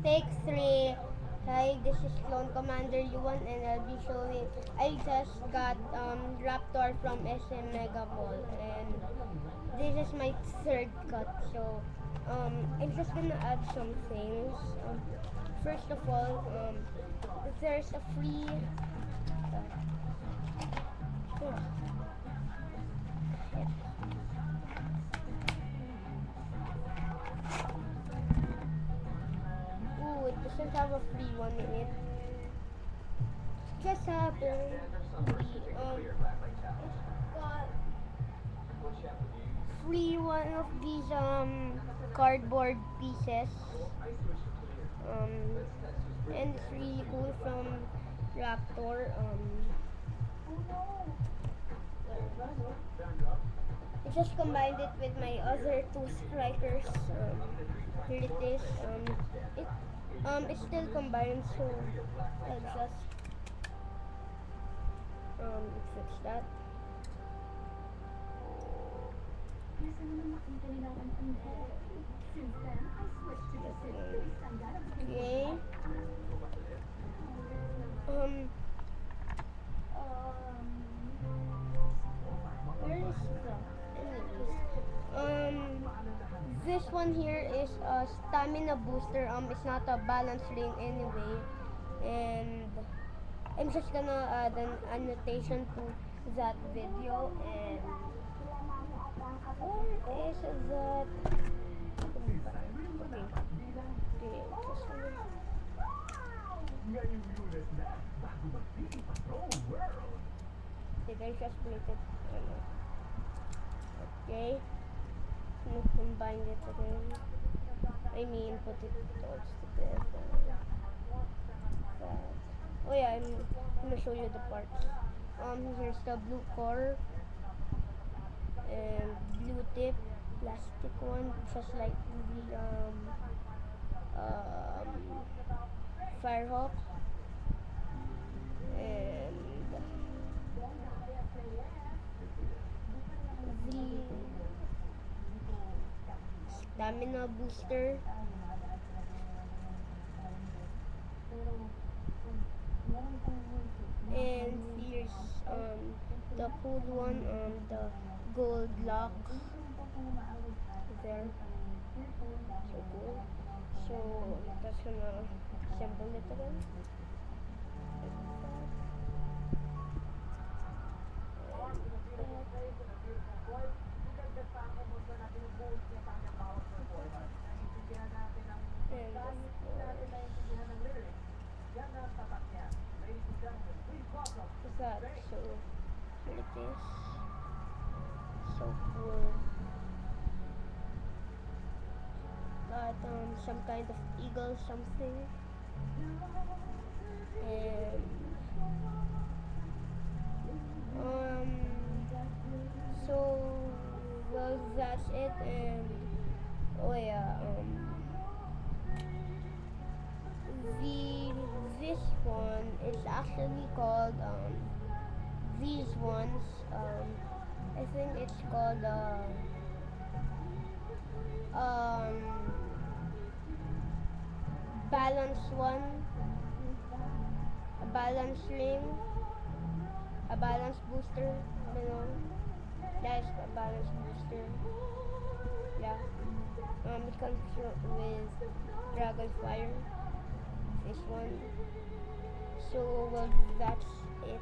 Take 3. Hi, this is Clone Commander Yuan and I'll be showing. I just got Raptor from SM Mega Mall and this is my third cut. So I'm just gonna add some things. First of all, there's a free. Ooh, it doesn't have a free one in it. Just happened. Got free one of these cardboard pieces. Um, and it's really cool from Raptor. I just combined it with my other two strikers. Here it is. It's still combined, so I'll just fix that. Okay. Where is that? Anyways, this one here is a stamina booster. It's not a balance ring anyway, and I'm just gonna add an annotation to that video. And where is that? Okay. Okay. Did I just split it? Okay. Combine it again. I mean, put it all together. That. Oh yeah, I'm gonna show you the parts. Here's the blue core and blue tip, plastic one, just like the Firehawk, and the stamina booster. And here's the cool one, the gold lock there. So cool. So that's gonna assemble it again. That so here it is. So cool. Got some kind of eagle something. And so well that's it. And oh yeah, the this one is actually called these ones, I think it's called um balance one, a balance ring, a balance booster, you know. That's a balance booster. Yeah. It comes with Dragonfire. This one. So well, that's it.